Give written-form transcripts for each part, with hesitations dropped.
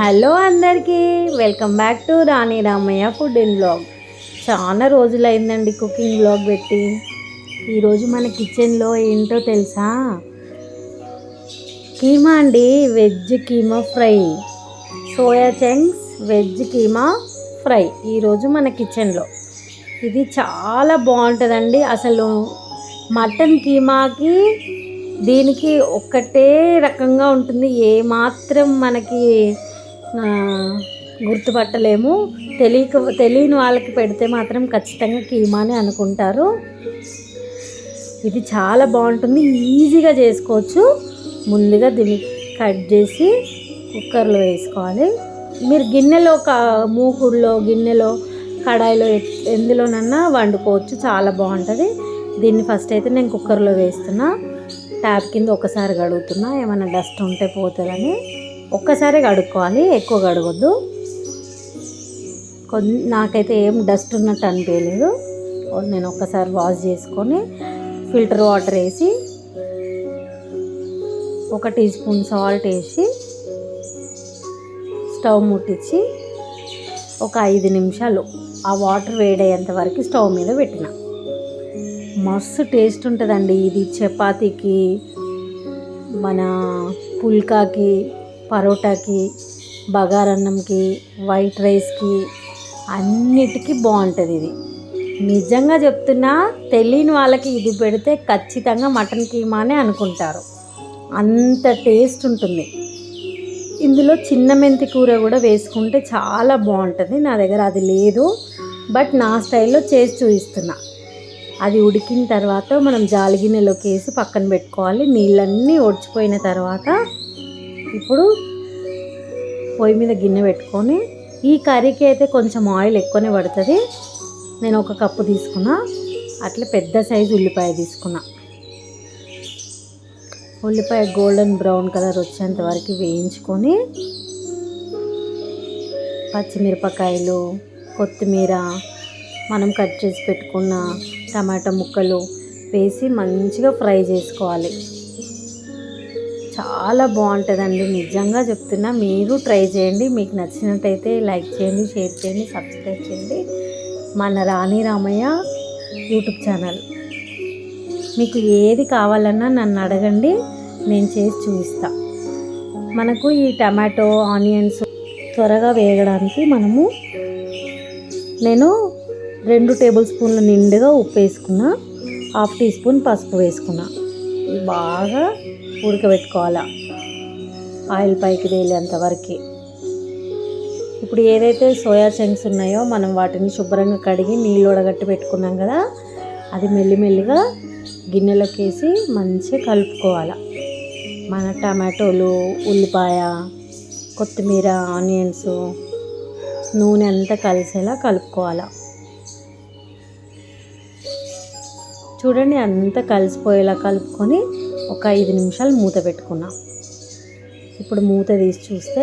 Hello అందరికీ welcome back to Rani Ramayya food in blog. చాలా రోజులైందండి కుకింగ్ బ్లాగ్ పెట్టి. ఈరోజు మన కిచెన్లో ఏంటో తెలుసా, కీమా అండి. Veg keema fry, soya chunks veg keema fry ఈరోజు మన కిచెన్లో. ఇది చాలా బాగుంటుందండి. అసలు మటన్ కీమాకి దీనికి ఒక్కటే రకంగా ఉంటుంది. ఏమాత్రం మనకి గుర్తుపట్టలేము. తెలియని వాళ్ళకి పెడితే మాత్రం ఖచ్చితంగా కీమానే అనుకుంటారు. ఇది చాలా బాగుంటుంది, ఈజీగా చేసుకోవచ్చు. ముందుగా దీన్ని కట్ చేసి కుక్కర్లో వేసుకోవాలి. మీరు గిన్నెలో, మూకుడులో, గిన్నెలో, కడాయిలో ఎందులోనన్నా వండుకోవచ్చు, చాలా బాగుంటుంది. దీన్ని ఫస్ట్ అయితే నేను కుక్కర్లో వేస్తున్నా. ట్యాప్ కింద ఒకసారి కడుగుతున్నా, ఏమైనా డస్ట్ ఉంటే పోతుందని. ఒక్కసారి కడుక్కోవాలి, ఎక్కువ కడగొద్దు. నాకైతే ఏం డస్ట్ ఉన్నట్టు అనిపించలేదు. నేను ఒక్కసారి వాష్ చేసుకొని ఫిల్టర్ వాటర్ వేసి 1 టీ స్పూన్ సాల్ట్ వేసి స్టవ్ ముట్టించి ఒక 5 నిమిషాలు ఆ వాటర్ వేడయ్యేంత వరకు స్టవ్ మీద పెట్టిన. మస్తు టేస్ట్ ఉంటుందండి ఇది. చపాతీకి, మన పుల్కాకి, పరోటాకి, బగారన్నంకి, వైట్ రైస్కి అన్నిటికీ బాగుంటుంది ఇది. నిజంగా చెప్తున్నా, తెలియని వాళ్ళకి ఇది పెడితే ఖచ్చితంగా మటన్ కీమానే అనుకుంటారు, అంత టేస్ట్ ఉంటుంది. ఇందులో చిన్న మెంతి కూర కూడా వేసుకుంటే చాలా బాగుంటుంది. నా దగ్గర అది లేదు, బట్ నా స్టైల్లో చేసి చూపిస్తున్నా. అది ఉడికిన తర్వాత మనం జాలిగిన్నెలోకి వేసి పక్కన పెట్టుకోవాలి. నీళ్ళన్నీ ఒడిచిపోయిన తర్వాత ఇప్పుడు పొయ్యి మీద గిన్నె పెట్టుకొని, ఈ కర్రీకి అయితే కొంచెం ఆయిల్ ఎక్కువనే పడుతుంది. నేను 1 కప్పు తీసుకున్నా. అట్లా పెద్ద సైజు ఉల్లిపాయ తీసుకున్నా. ఉల్లిపాయ గోల్డెన్ బ్రౌన్ కలర్ వచ్చేంత వరకు వేయించుకొని, పచ్చిమిరపకాయలు, కొత్తిమీర, మనం కట్ చేసి పెట్టుకున్న టమాటా ముక్కలు వేసి మంచిగా ఫ్రై చేసుకోవాలి. చాలా బాగుంటుందండి, నిజంగా చెప్తున్నా. మీరు ట్రై చేయండి. మీకు నచ్చినట్టయితే లైక్ చేయండి, షేర్ చేయండి, సబ్స్క్రైబ్ చేయండి. మన రాణి రామయ్య యూట్యూబ్ ఛానల్. మీకు ఏది కావాలన్నా నన్ను అడగండి, నేను చేసి చూపిస్తా. మనకు ఈ టమాటో, ఆనియన్స్ త్వరగా వేగడానికి నేను 2 టేబుల్ స్పూన్లు నిండుగా ఉప్పు వేసుకున్నా, 1/2 టీ స్పూన్ పసుపు వేసుకున్నా. బాగా ఉడకబెట్టుకోవాలా, ఆయిల్ పైకి తేలేంత వరకు. ఇప్పుడు ఏదైతే సోయా చంక్స్ ఉన్నాయో మనం వాటిని శుభ్రంగా కడిగి నీళ్ళు వడగట్టి పెట్టుకున్నాం కదా, అది మెల్లిమెల్లిగా గిన్నెలోకి వేసి మంచిగా కలుపుకోవాలి. మన టమాటోలు, ఉల్లిపాయ, కొత్తిమీర, ఆనియన్స్, నూనె అంతా కలిసేలా కలుపుకోవాలి. చూడండి, అంతా కలిసిపోయేలా కలుపుకొని ఒక 5 నిమిషాలు మూత పెట్టుకున్నాం. ఇప్పుడు మూత తీసి చూస్తే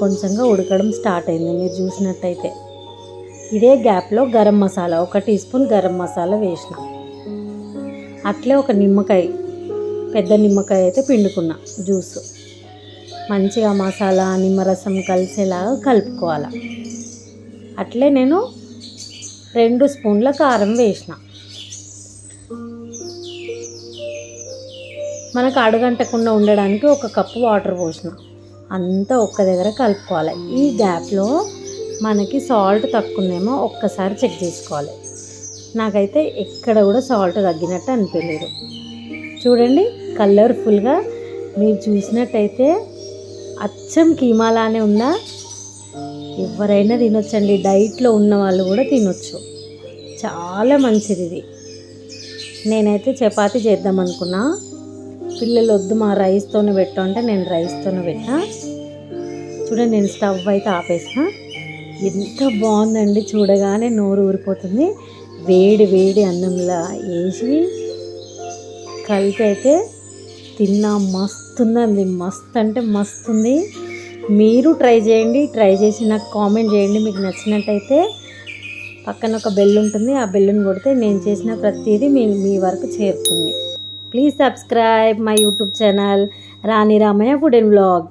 కొంచెంగా ఉడకడం స్టార్ట్ అయింది. మీరు చూసినట్టయితే ఇదే గ్యాప్లో గరం మసాలా, 1 టీ స్పూన్ గరం మసాలా వేసిన. అట్లే ఒక నిమ్మకాయ, పెద్ద నిమ్మకాయ అయితే పిండుకున్నా, జ్యూస్. మంచిగా మసాలా, నిమ్మరసం కలిసేలాగా కలుపుకోవాలి. అట్లే నేను 2 స్పూన్ల కారం వేసిన. మనకు అడుగంటకుండా ఉండడానికి 1 కప్పు వాటర్ పోసిన. అంతా ఒక్క దగ్గర కలుపుకోవాలి. ఈ గ్యాప్లో మనకి సాల్ట్ తక్కువ ఉందేమో ఒక్కసారి చెక్ చేసుకోవాలి. నాకైతే ఎక్కడ కూడా సాల్ట్ తగ్గినట్టు అనిపించలేదు. చూడండి, కలర్ఫుల్గా మీరు చూసినట్టయితే అచ్చం కీమాలానే ఉందా. ఎవరైనా తినొచ్చండి, డైట్లో ఉన్న వాళ్ళు కూడా తినొచ్చు. చాలా మంచిది ఇది. నేనైతే చపాతీ చేద్దాం అనుకున్నా. పిల్లలు వద్దు మా రైస్తోనే పెట్టు అంటే నేను రైస్తోనే పెట్టా. చూడండి, నేను స్టవ్ అయితే ఆపేసిన. ఎంత బాగుందండి, చూడగానే నోరు ఊరిపోతుంది. వేడి వేడి అన్నంలా వేసి కలిపి అయితే తిన్నా. మస్తుందండి, మస్తు అంటే మస్తుంది. మీరు ట్రై చేయండి. ట్రై చేసి నాకు కామెంట్ చేయండి. మీకు నచ్చినట్టయితే పక్కన ఒక బెల్ ఉంటుంది, ఆ బెల్లుని కొడితే నేను చేసిన ప్రతిదీ మీ వరకు చేరుతుంది. Please subscribe my YouTube channel Rani Ramaya Food and Vlog.